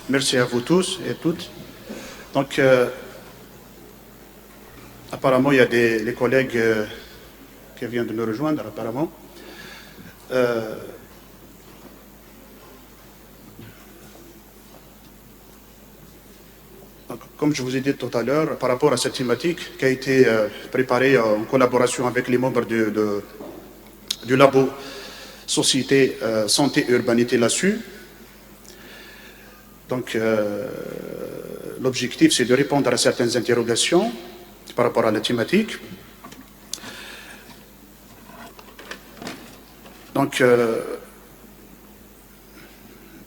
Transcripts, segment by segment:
Merci à vous tous et toutes. Donc, apparemment, il y a les collègues qui viennent de nous rejoindre, apparemment. Donc, comme je vous ai dit tout à l'heure, par rapport à cette thématique qui a été préparée en collaboration avec les membres du labo Société Santé et Urbanité là-dessus. Donc, l'objectif, c'est de répondre à certaines interrogations par rapport à la thématique. Donc,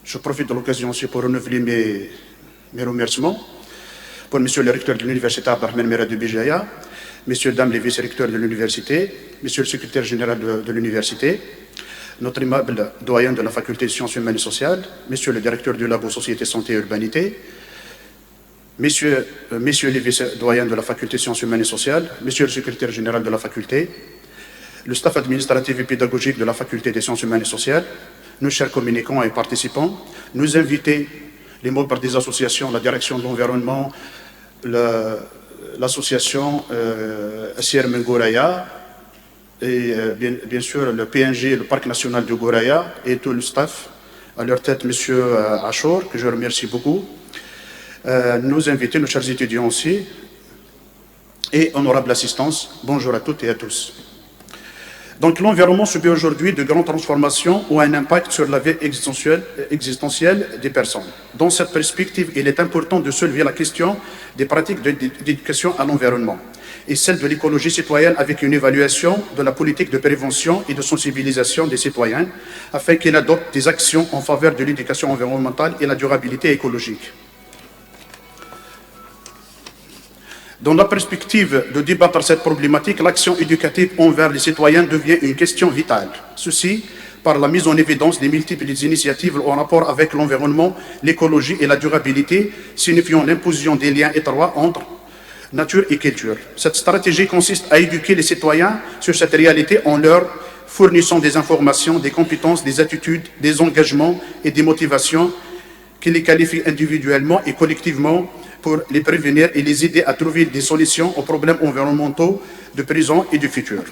je profite de l'occasion aussi pour renouveler mes remerciements pour Monsieur le recteur de l'Université Abdelrahmane Merah Bijaya, Messieurs, Dames les vice-recteurs de l'Université, Monsieur le secrétaire général de l'Université, notre aimable doyen de la Faculté de Sciences Humaines et Sociales, Monsieur le directeur du Labo Société Santé et Urbanité, Messieurs les vice-doyens de la Faculté de Sciences Humaines et Sociales, Monsieur le secrétaire général de la Faculté, le staff administratif et pédagogique de la Faculté des Sciences Humaines et Sociales, nos chers communicants et participants, nos invités, les membres des associations, la direction de l'environnement, l'association SRM Gouraya, et bien sûr le PNG, le Parc National de Gouraya, et tout le staff, à leur tête M. Achour, que je remercie beaucoup, nos invités, nos chers étudiants aussi, et honorable assistance, bonjour à toutes et à tous. Donc l'environnement subit aujourd'hui de grandes transformations ou un impact sur la vie existentielle des personnes. Dans cette perspective, il est important de soulever la question des pratiques d'éducation à l'environnement et celle de l'écologie citoyenne avec une évaluation de la politique de prévention et de sensibilisation des citoyens afin qu'ils adoptent des actions en faveur de l'éducation environnementale et la durabilité écologique. Dans la perspective de débattre cette problématique, l'action éducative envers les citoyens devient une question vitale. Ceci par la mise en évidence des multiples initiatives en rapport avec l'environnement, l'écologie et la durabilité, signifiant l'imposition des liens étroits entre nature et culture. Cette stratégie consiste à éduquer les citoyens sur cette réalité en leur fournissant des informations, des compétences, des attitudes, des engagements et des motivations qui les qualifient individuellement et collectivement pour les prévenir et les aider à trouver des solutions aux problèmes environnementaux du présent et du futur.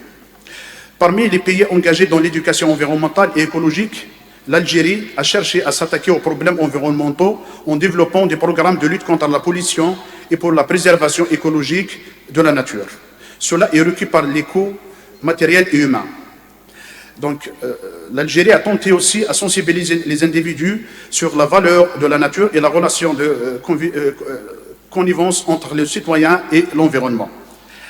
Parmi les pays engagés dans l'éducation environnementale et écologique, l'Algérie a cherché à s'attaquer aux problèmes environnementaux en développant des programmes de lutte contre la pollution et pour la préservation écologique de la nature. Cela est requis par les coûts matériels et humains. Donc, l'Algérie a tenté aussi à sensibiliser les individus sur la valeur de la nature et la relation de connivence entre les citoyens et l'environnement.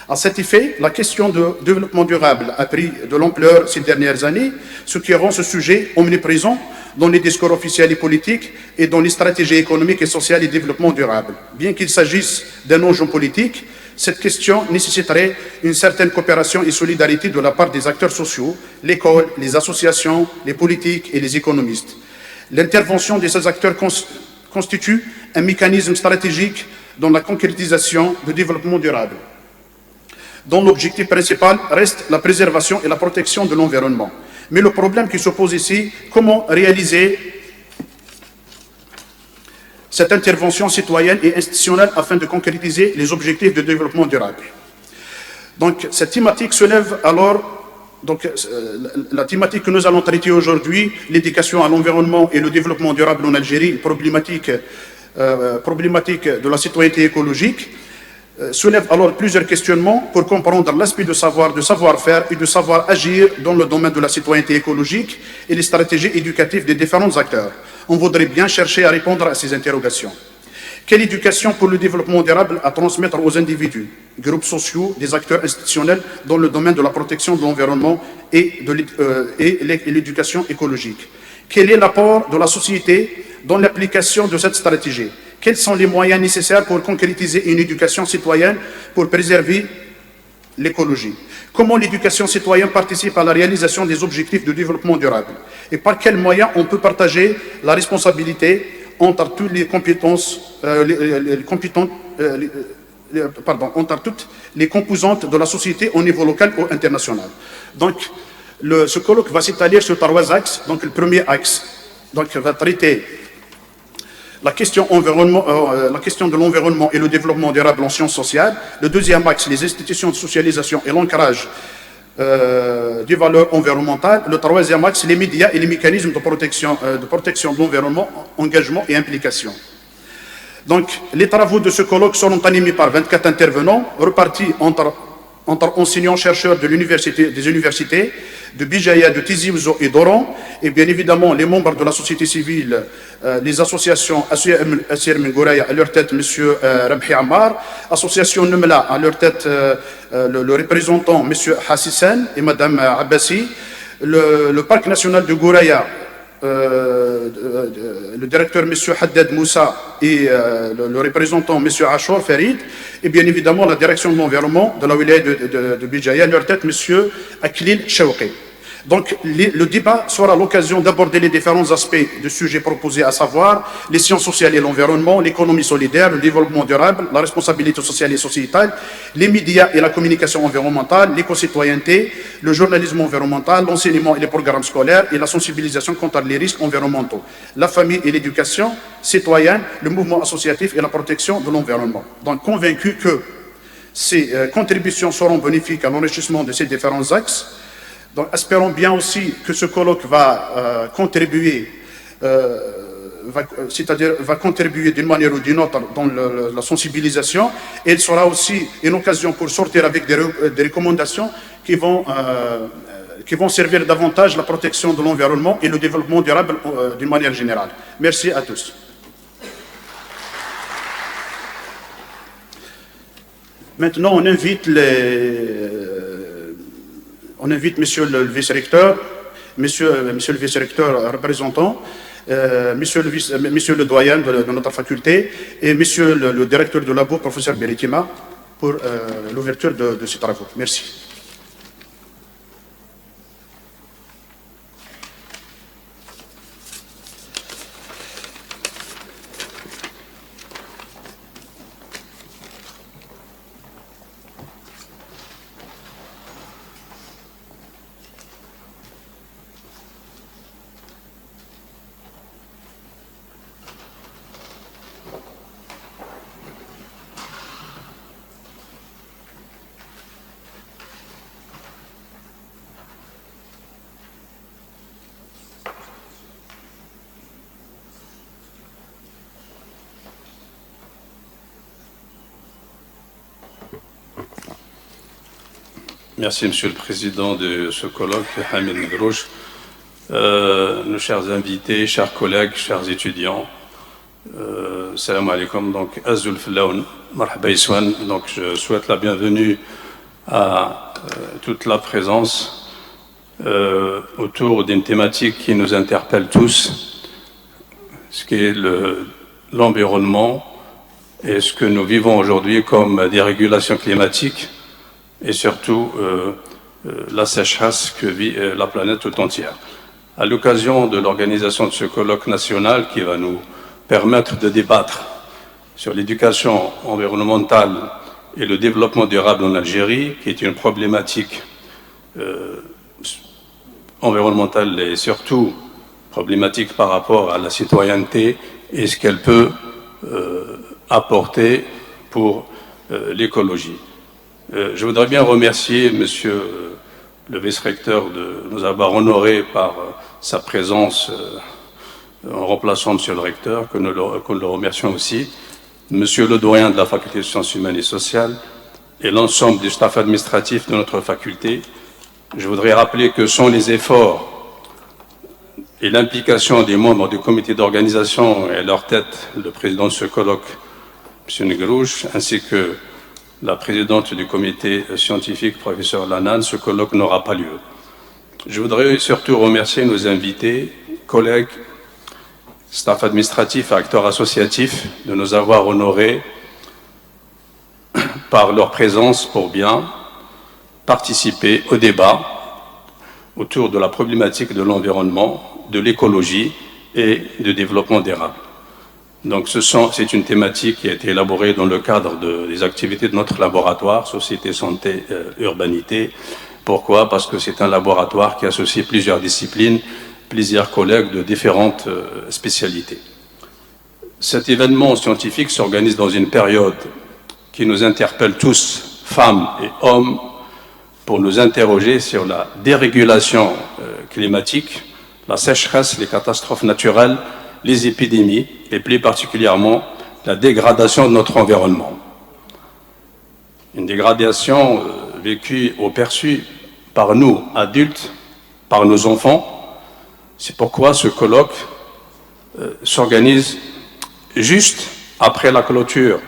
À cet effet, la question du développement durable a pris de l'ampleur ces dernières années, ce qui rend ce sujet omniprésent dans les discours officiels et politiques et dans les stratégies économiques et sociales et développement durable. Bien qu'il s'agisse d'un enjeu politique, cette question nécessiterait une certaine coopération et solidarité de la part des acteurs sociaux, l'école, les associations, les politiques et les économistes. L'intervention de ces acteurs constitue un mécanisme stratégique dans la concrétisation du développement durable, dont l'objectif principal reste la préservation et la protection de l'environnement. Mais le problème qui se pose ici, comment réaliser cette intervention citoyenne et institutionnelle afin de concrétiser les objectifs de développement durable. Donc, cette thématique soulève alors, la thématique que nous allons traiter aujourd'hui, l'éducation à l'environnement et le développement durable en Algérie, problématique de la citoyenneté écologique, soulève alors plusieurs questionnements pour comprendre l'aspect de savoir-faire et de savoir-agir dans le domaine de la citoyenneté écologique et les stratégies éducatives des différents acteurs. On voudrait bien chercher à répondre à ces interrogations. Quelle éducation pour le développement durable à transmettre aux individus, groupes sociaux, des acteurs institutionnels dans le domaine de la protection de l'environnement et l'éducation écologique? Quel est l'apport de la société dans l'application de cette stratégie? Quels sont les moyens nécessaires pour concrétiser une éducation citoyenne pour préserver l'écologie? Comment l'éducation citoyenne participe à la réalisation des objectifs de développement durable? Et par quels moyens on peut partager la responsabilité entre toutes les entre toutes les composantes de la société au niveau local ou international? Donc, ce colloque va s'étaler sur 3 axes. Donc, le premier axe va traiter la question de l'environnement et le développement durable en sciences sociales. Le deuxième axe, les institutions de socialisation et l'ancrage des valeurs environnementales. Le troisième axe, les médias et les mécanismes de protection de l'environnement, engagement et implication. Donc, les travaux de ce colloque seront animés par 24 intervenants, repartis entre enseignants-chercheurs des universités de Bijaya, de Tizi Ouzou et d'Oran, et bien évidemment les membres de la société civile, les associations Assir Mingouraya, à leur tête M. Rabhi Ammar, association Numla, à leur tête le représentant M. Hassisen et Mme Abbasi, le parc national de Gouraya, le directeur M. Haddad Moussa et le représentant M. Achour Farid, et bien évidemment la direction de l'environnement de la wilaya de Bijaya, à leur tête M. Aklil Chawqi. Donc le débat sera l'occasion d'aborder les différents aspects du sujet proposé, à savoir les sciences sociales et l'environnement, l'économie solidaire, le développement durable, la responsabilité sociale et sociétale, les médias et la communication environnementale, l'éco-citoyenneté, le journalisme environnemental, l'enseignement et les programmes scolaires et la sensibilisation contre les risques environnementaux, la famille et l'éducation citoyenne, le mouvement associatif et la protection de l'environnement. Donc convaincu que ces contributions seront bénéfiques à l'enrichissement de ces différents axes. Donc, espérons bien aussi que ce colloque va contribuer, va contribuer d'une manière ou d'une autre dans la sensibilisation, et il sera aussi une occasion pour sortir avec des recommandations qui vont servir davantage la protection de l'environnement et le développement durable d'une manière générale. Merci à tous. Maintenant, on invite Monsieur le vice-recteur, Monsieur le vice-recteur représentant, Monsieur le doyen de notre faculté et Monsieur le directeur de labo, professeur Beritima, pour l'ouverture de ces travaux. Merci. Merci, Monsieur le Président de ce colloque, Hamid Medrouche. Nos chers invités, chers collègues, chers étudiants, salam alaikum. Donc, Azul Filaoun, marhaba Iswan. Donc, je souhaite la bienvenue à toute la présence autour d'une thématique qui nous interpelle tous, ce qui est l'environnement et ce que nous vivons aujourd'hui comme dérégulation climatique, et surtout la sécheresse que vit la planète tout entière. À l'occasion de l'organisation de ce colloque national qui va nous permettre de débattre sur l'éducation environnementale et le développement durable en Algérie, qui est une problématique environnementale et surtout problématique par rapport à la citoyenneté et ce qu'elle peut apporter pour l'écologie. Je voudrais bien remercier Monsieur le vice-recteur de nous avoir honorés par sa présence en remplaçant Monsieur le recteur, que nous le remercions aussi, Monsieur le doyen de la faculté de sciences humaines et sociales et l'ensemble du staff administratif de notre faculté. Je voudrais rappeler que sont les efforts et l'implication des membres du comité d'organisation et à leur tête le président de ce colloque, M. Negrouche, ainsi que la présidente du comité scientifique, professeur Lanan, ce colloque n'aura pas lieu. Je voudrais surtout remercier nos invités, collègues, staff administratif et acteurs associatifs de nous avoir honorés par leur présence pour bien participer au débat autour de la problématique de l'environnement, de l'écologie et du développement durable. Donc c'est une thématique qui a été élaborée dans le cadre des activités de notre laboratoire, Société, Santé, Urbanité. Pourquoi? Parce que c'est un laboratoire qui associe plusieurs disciplines, plusieurs collègues de différentes spécialités. Cet événement scientifique s'organise dans une période qui nous interpelle tous, femmes et hommes, pour nous interroger sur la dérégulation climatique, la sécheresse, les catastrophes naturelles, les épidémies et plus particulièrement la dégradation de notre environnement. Une dégradation vécue ou perçue par nous, adultes, par nos enfants. C'est pourquoi ce colloque s'organise juste après la clôture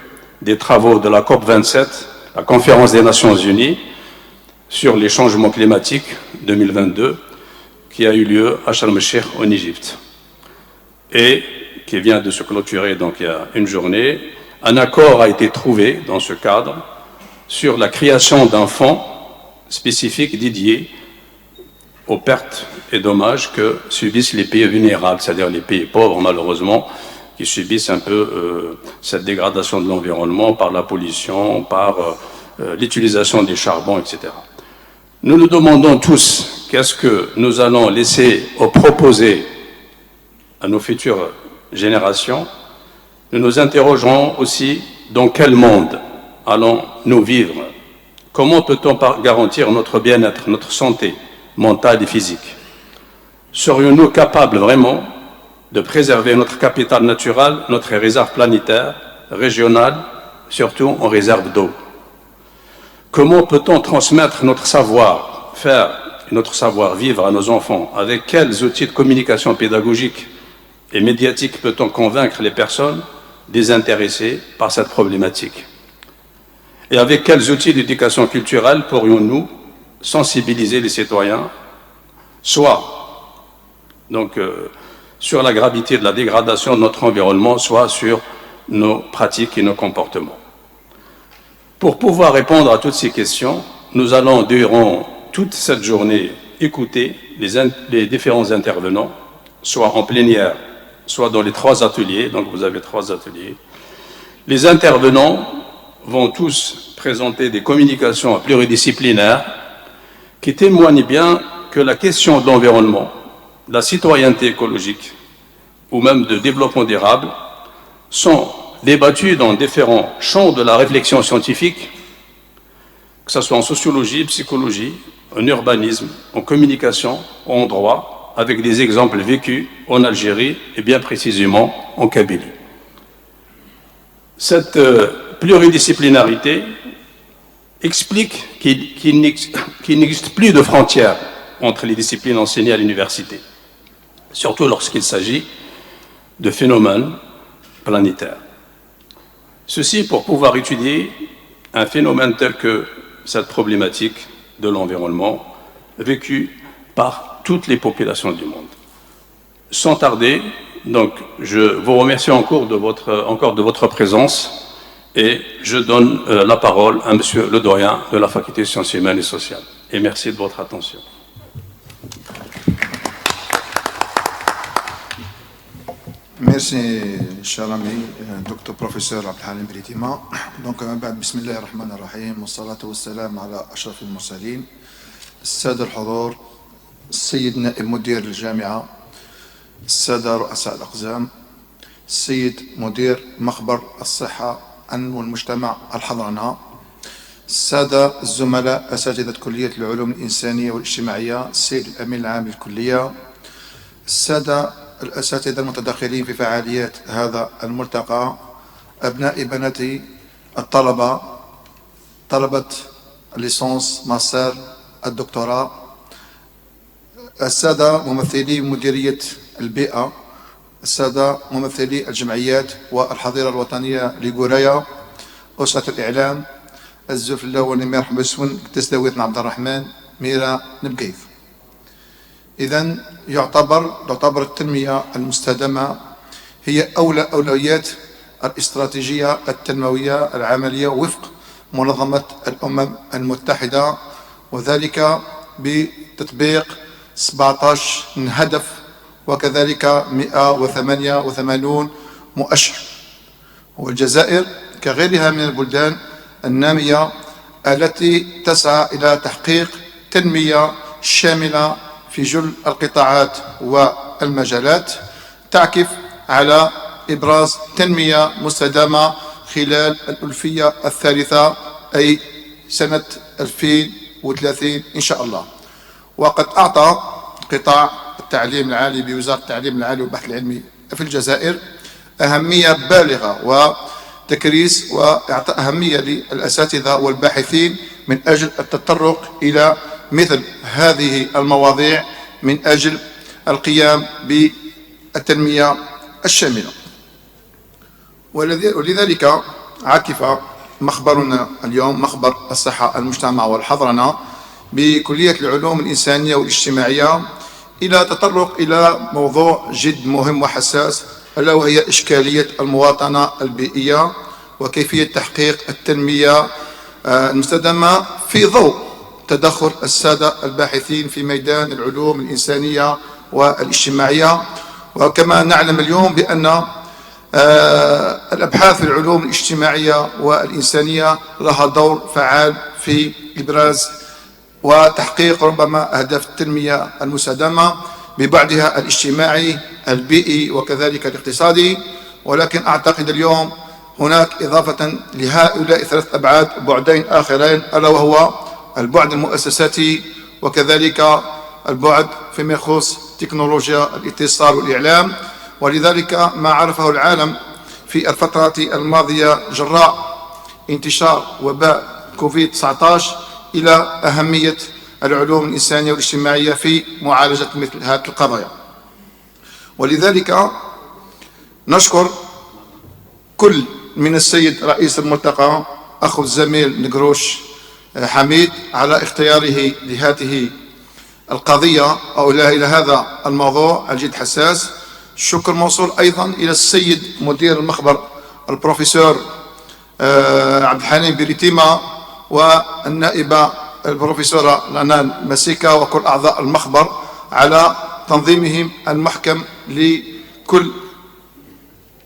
des travaux de la COP27, la conférence des Nations Unies sur les changements climatiques 2022, qui a eu lieu à Sharm el-Sheikh en Égypte et qui vient de se clôturer donc il y a une journée. Un accord a été trouvé dans ce cadre sur la création d'un fonds spécifique dédié aux pertes et dommages que subissent les pays vulnérables, c'est-à-dire les pays pauvres malheureusement, qui subissent un peu cette dégradation de l'environnement par la pollution, par l'utilisation des charbons, etc. Nous nous demandons tous qu'est-ce que nous allons laisser ou proposer à nos futures générations. Nous nous interrogerons aussi dans quel monde allons-nous vivre? Comment peut-on garantir notre bien-être, notre santé mentale et physique? Serions-nous capables vraiment de préserver notre capital naturel, notre réserve planétaire, régionale, surtout en réserve d'eau? Comment peut-on transmettre notre savoir-faire et notre savoir-vivre à nos enfants? Avec quels outils de communication pédagogique et médiatique peut-on convaincre les personnes désintéressées par cette problématique? Et avec quels outils d'éducation culturelle pourrions-nous sensibiliser les citoyens, soit donc, sur la gravité de la dégradation de notre environnement, soit sur nos pratiques et nos comportements. Pour pouvoir répondre à toutes ces questions, nous allons, durant toute cette journée, écouter les différents intervenants, soit en plénière, soit dans les 3 ateliers, donc vous avez 3 ateliers. Les intervenants vont tous présenter des communications pluridisciplinaires qui témoignent bien que la question de l'environnement, la citoyenneté écologique ou même de développement durable sont débattus dans différents champs de la réflexion scientifique, que ce soit en sociologie, psychologie, en urbanisme, en communication, en droit, avec des exemples vécus en Algérie et bien précisément en Kabylie. Cette pluridisciplinarité explique qu'il n'existe plus de frontières entre les disciplines enseignées à l'université, surtout lorsqu'il s'agit de phénomènes planétaires. Ceci pour pouvoir étudier un phénomène tel que cette problématique de l'environnement vécue par toutes les populations du monde. Sans tarder, donc, je vous remercie encore de votre présence et je donne la parole à Monsieur le doyen de la Faculté de Sciences Humaines et Sociales. Et merci de votre attention. Merci, cher ami, docteur professeur Abdelhalim Britima. Donc, bismillah ar-Rahman ar-Rahim, wa salatu wa salam ala ashraf al-mursalin, السادة الحضور، السيد نائب مدير الجامعة، السادة رؤساء الأقسام، السيد مدير مخبر الصحة والمجتمع الحضرنة، السادة الزملاء أساتذة كلية العلوم الإنسانية والاجتماعية، السيد الأمين العام للكلية، السادة الأساتذة المتدخلين في فعاليات هذا الملتقى، أبنائي بناتي الطلبة، طلبة الليسانس ماستر الدكتوراه، السادة ممثلي مديرية البيئة، السادة ممثلي الجمعيات والحظيرة الوطنية لقرايا، أسرة الإعلام، الزوف الأول مير حبسون تسداويت عبد الرحمن ميرا نبقيف. إذن تعتبر التنمية المستدامة هي أولى أولويات الاستراتيجية التنموية العملية وفق منظمة الأمم المتحدة، وذلك بتطبيق 17 هدف وكذلك 188 مؤشر. والجزائر كغيرها من البلدان النامية التي تسعى إلى تحقيق تنمية شاملة في جل القطاعات والمجالات تعكف على إبراز تنمية مستدامة خلال الألفية الثالثة أي سنة 2030 إن شاء الله. وقد أعطى قطاع التعليم العالي بوزارة التعليم العالي والبحث العلمي في الجزائر أهمية بالغة وتكريس وإعطاء أهمية للأساتذة والباحثين من أجل التطرق إلى مثل هذه المواضيع من أجل القيام بالتنمية الشاملة. ولذلك عكف مخبرنا اليوم مخبر الصحة المجتمع والحضرنة بكلية العلوم الإنسانية والاجتماعية إلى تطرق إلى موضوع جد مهم وحساس، ألا وهي إشكالية المواطنة البيئية وكيفية تحقيق التنمية المستدامة في ضوء تدخل السادة الباحثين في ميدان العلوم الإنسانية والاجتماعية. وكما نعلم اليوم بأن الأبحاث في العلوم الاجتماعية والإنسانية لها دور فعال في إبراز وتحقيق ربما أهداف التنمية المستدامة ببعدها الاجتماعي البيئي وكذلك الاقتصادي. ولكن أعتقد اليوم هناك إضافة لهؤلاء ثلاث أبعاد بعدين آخرين، ألا وهو البعد المؤسساتي وكذلك البعد فيما يخص تكنولوجيا الاتصال والإعلام. ولذلك ما عرفه العالم في الفترة الماضية جراء انتشار وباء كوفيد-19 إلى أهمية العلوم الإنسانية والاجتماعية في معالجة مثل هذه القضايا. ولذلك نشكر كل من السيد رئيس الملتقى أخو الزميل نقروش حميد على اختياره لهذه القضية أو إلى هذا الموضوع الجد حساس. شكر موصول أيضا إلى السيد مدير المخبر البروفيسور عبد الحليم بريتيما والنائبة البروفيسورة لانان مسيكا وكل أعضاء المخبر على تنظيمهم المحكم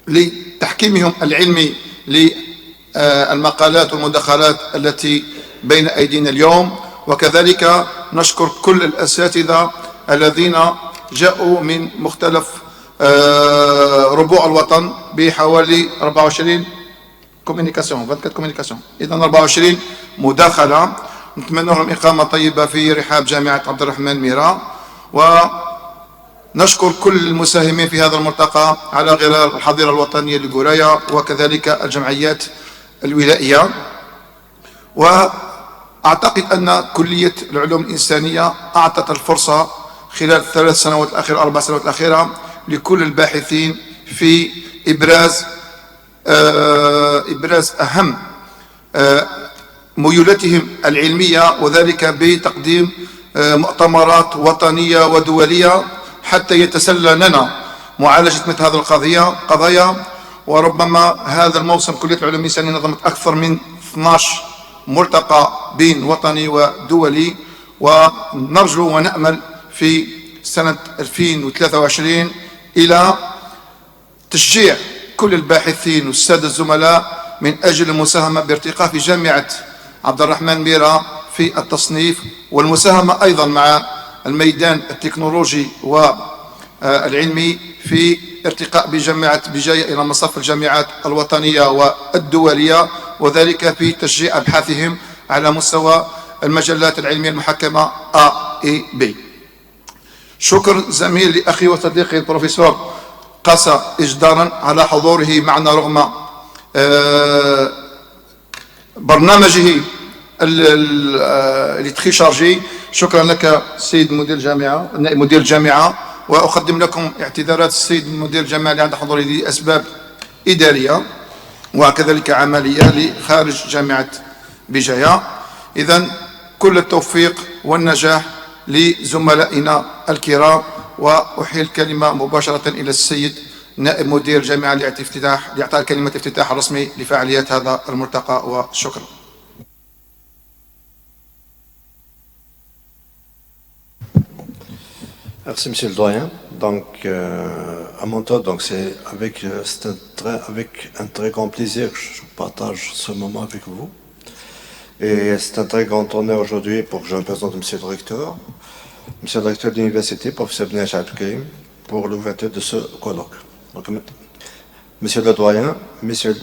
لتحكيمهم العلمي للمقالات والمداخلات التي بين أيدينا اليوم. وكذلك نشكر كل الأساتذة الذين جاءوا من مختلف ربوع الوطن بحوالي 24 كوميونيكاسيون إذن 24 مداخلة. نتمنى لهم إقامة طيبة في رحاب جامعة عبد الرحمن ميرا. ونشكر كل المساهمين في هذا الملتقى على غرار الحظيرة الوطنية للقراية وكذلك الجمعيات الولائية. وأعتقد أن كلية العلوم الإنسانية أعطت الفرصة خلال 3 سنوات الأخيرة 4 سنوات الأخيرة لكل الباحثين في إبراز أهم ميولاتهم العلمية، وذلك بتقديم مؤتمرات وطنية ودولية حتى يتسلى لنا معالجة مثل هذه القضايا. وربما هذا الموسم كلية العلوم الإنسانية نظمت أكثر من 12 ملتقى بين وطني ودولي، ونرجو ونأمل في سنة 2023 إلى تشجيع كل الباحثين والسادة الزملاء من أجل المساهمة بارتقاء في جامعة عبد الرحمن ميرا في التصنيف، والمساهمة أيضا مع الميدان التكنولوجي والعلمي في ارتقاء بجاية إلى مصاف الجامعات الوطنية والدولية، وذلك في تشجيع أبحاثهم على مستوى المجلات العلمية المحكمة A-B. شكر زميل لأخي وصديقي البروفيسور قاسا إجدارا على حضوره معنا رغم برنامجه اللي تخي شارجي. شكرا لك سيد مدير الجامعة نائب مدير الجامعة، وأقدم لكم اعتذارات السيد مدير الجامعة لعند حضوره لأسباب إدارية وكذلك عملية لخارج جامعة بجاية. إذن كل التوفيق والنجاح لزملائنا الكرام. وأحيل الكلمة مباشرة إلى السيد نائب مدير الجامعة لإعطاء كلمة افتتاح الرسمي لفعاليات هذا الملتقى، وشكرا. Merci Monsieur le Doyen. Donc, à mon tour, donc c'est avec un très grand plaisir que je partage ce moment avec vous. Et c'est un très grand honneur aujourd'hui pour que je représente Monsieur le Recteur de l'Université, professeur Benaj Abdelkarim, pour l'ouverture de ce colloque. Donc, Monsieur le doyen, monsieur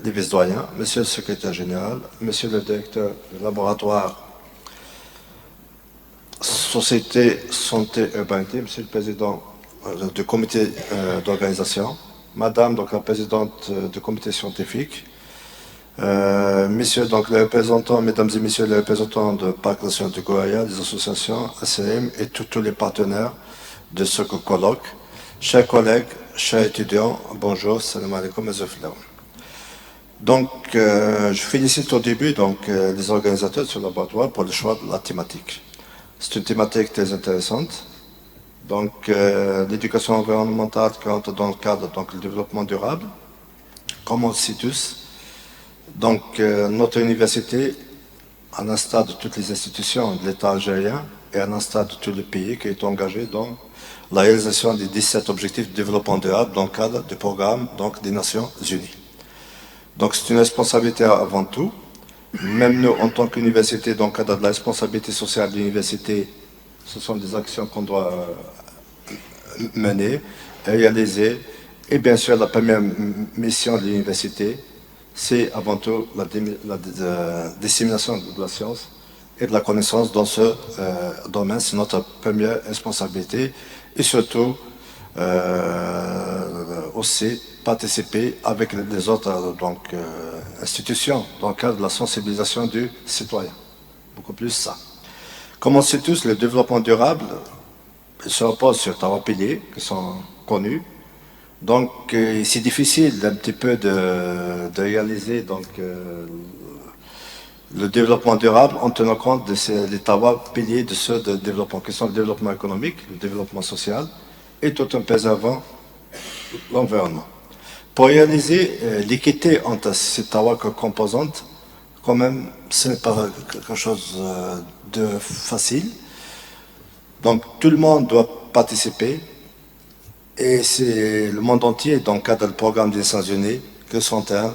les vice-doyens, monsieur le secrétaire général, monsieur le directeur du laboratoire Société, Santé, Urbanité, monsieur le président du comité d'organisation, madame donc, la présidente du comité scientifique, messieurs donc, les représentants, mesdames et messieurs les représentants de Parc national du Gouraya, des associations, ACM et tous les partenaires de ce colloque, chers collègues, chers étudiants, bonjour, salam alaikum et zaflaou. Donc, je félicite au début donc, les organisateurs de ce laboratoire pour le choix de la thématique. C'est une thématique très intéressante. Donc, l'éducation environnementale qui entre dans le cadre du développement durable. Comme on le sait tous, donc, notre université, à l'instar de toutes les institutions de l'État algérien et à l'instar de tout le pays qui est engagé dans la réalisation des 17 objectifs de développement durable dans le cadre du programme donc, des Nations Unies. Donc, c'est une responsabilité avant tout. Même nous, en tant qu'université, dans le cadre de la responsabilité sociale de l'université, ce sont des actions qu'on doit mener, réaliser. Et bien sûr, la première mission de l'université, c'est avant tout la dissémination de la science et de la connaissance dans ce domaine. C'est notre première responsabilité. Et surtout, aussi participer avec les autres institutions dans le cadre de la sensibilisation du citoyen. Beaucoup plus ça. Comme on sait tous, le développement durable se repose sur trois piliers qui sont connus. Donc, c'est difficile un petit peu de réaliser le développement durable en tenant compte des trois piliers de ce développement, qui sont le développement économique, le développement social et tout en préservant l'environnement. Pour réaliser l'équité entre ces trois composantes, quand même, ce n'est pas quelque chose de facile. Donc, tout le monde doit participer. Et c'est le monde entier, dans le cadre du programme des Nations Unies, que sont en train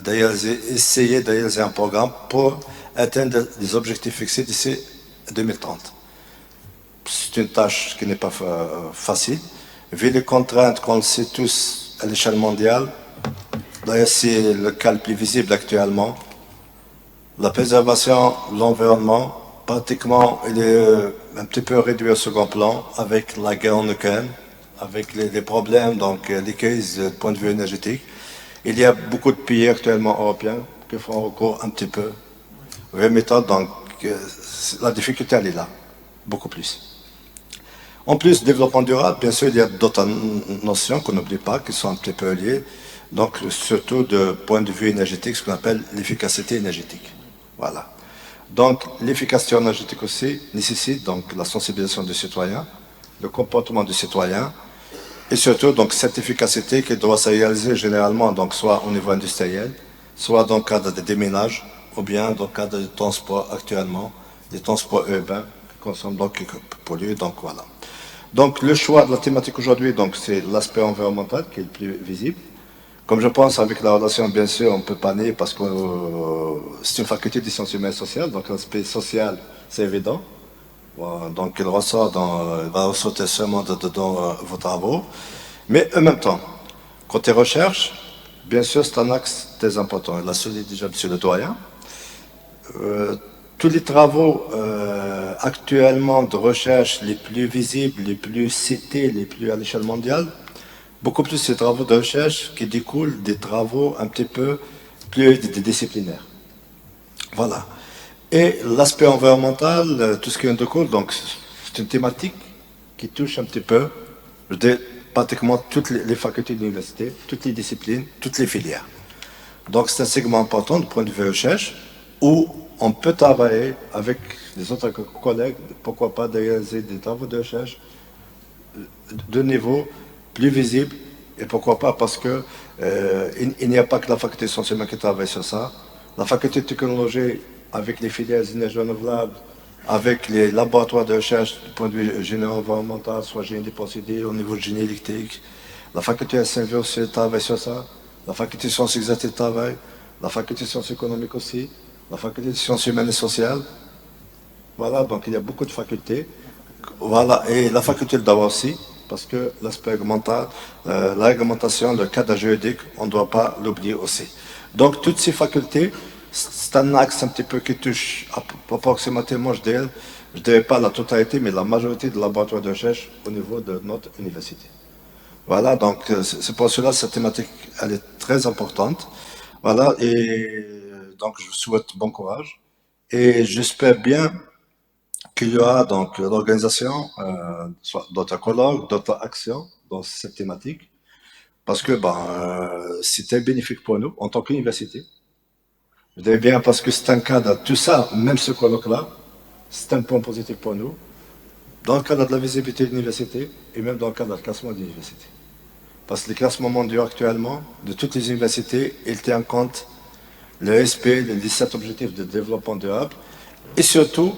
d'essayer de réaliser un programme pour atteindre les objectifs fixés d'ici 2030. C'est une tâche qui n'est pas facile. Vu les contraintes qu'on le sait tous à l'échelle mondiale, d'ailleurs c'est le cas le plus visible actuellement, la préservation de l'environnement, pratiquement, il est un petit peu réduit au second plan avec la guerre en Ukraine, avec les problèmes, donc les crises du point de vue énergétique. Il y a beaucoup de pays actuellement européens qui font recours un petit peu aux méthodes, donc la difficulté elle est là, beaucoup plus. En plus, développement durable, bien sûr, il y a d'autres notions qu'on n'oublie pas, qui sont un petit peu liées, donc surtout de point de vue énergétique, ce qu'on appelle l'efficacité énergétique. Voilà. Donc, l'efficacité énergétique aussi nécessite donc la sensibilisation des citoyens, le comportement des citoyens, et surtout donc cette efficacité qui doit se réaliser généralement donc soit au niveau industriel, soit dans le cadre des déménages, ou bien dans le cadre du transport actuellement, des transports urbains qui consomment donc qui polluent, donc voilà. Donc le choix de la thématique aujourd'hui, donc c'est l'aspect environnemental qui est le plus visible. Comme je pense avec la relation, bien sûr, on ne peut pas nier parce que c'est une faculté des sciences humaines et sociales, donc l'aspect social, c'est évident. Bon, donc il ressort il va ressortir seulement dans vos travaux. Mais en même temps, côté recherche, bien sûr, c'est un axe très important. Il l'a souligné déjà monsieur le doyen. Tous les travaux actuellement de recherche les plus visibles, les plus cités, les plus à l'échelle mondiale, beaucoup plus ces travaux de recherche qui découlent des travaux un petit peu plus disciplinaires. Voilà. Et l'aspect environnemental, tout ce qui en découle, donc c'est une thématique qui touche un petit peu, je dis, pratiquement toutes les facultés de l'université, toutes les disciplines, toutes les filières. Donc c'est un segment important du point de vue recherche où on peut travailler avec les autres collègues, pourquoi pas de réaliser des travaux de recherche de niveau plus visible, et pourquoi pas parce que il n'y a pas que la faculté de sciences humaines qui travaille sur ça, la faculté de technologie avec les filières d'énergie renouvelable, avec les laboratoires de recherche du point de vue génie environnemental, soit génie des procédés, au niveau de génie électrique, la faculté SNV aussi travaille sur ça, la faculté de sciences exactes travaille, la faculté de sciences économiques aussi, la faculté de sciences humaines et sociales. Voilà, donc il y a beaucoup de facultés. Voilà, et la faculté de droit aussi, parce que l'aspect la réglementation, le cadre juridique, on ne doit pas l'oublier aussi. Donc, toutes ces facultés, c'est un axe un petit peu qui touche approximativement, je dirais pas la totalité, mais la majorité des laboratoires de recherche au niveau de notre université. Voilà, donc c'est pour cela cette thématique, elle est très importante. Voilà, et donc je vous souhaite bon courage. Et j'espère bien qu'il y aura donc l'organisation, soit d'autres colloques, d'autres actions dans cette thématique, parce que c'était bénéfique pour nous en tant qu'université. Je dirais bien parce que c'est un cadre, tout ça, même ce colloque-là, c'est un point positif pour nous, dans le cadre de la visibilité de l'université et même dans le cadre du classement de l'université. Parce que les classements mondiaux actuellement, de toutes les universités, ils tiennent compte le respect des 17 objectifs de développement durable et surtout,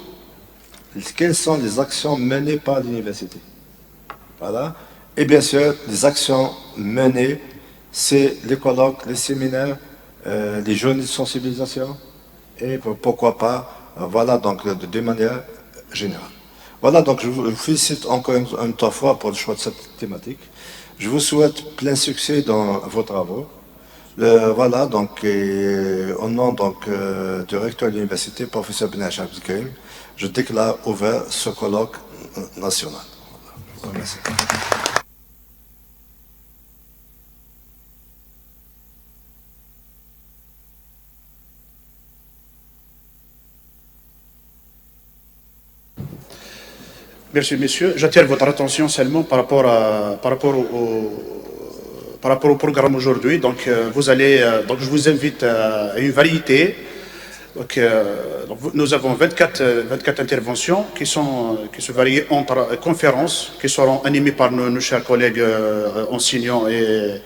quelles sont les actions menées par l'université. Voilà. Et bien sûr, les actions menées, c'est les colloques, les séminaires, les journées de sensibilisation et pourquoi pas, voilà, donc de manière générale. Voilà, donc je vous félicite encore une fois pour le choix de cette thématique. Je vous souhaite plein succès dans vos travaux. Voilà, donc, au nom donc, du recteur de l'université, professeur Benaïch Abdelkarim, je déclare ouvert ce colloque national. Je vous remercie. Merci, messieurs. J'attire votre attention seulement par rapport au programme aujourd'hui. Donc, donc, je vous invite à une variété. Donc, nous avons 24 interventions qui se varient entre conférences qui seront animées par nos chers collègues enseignants et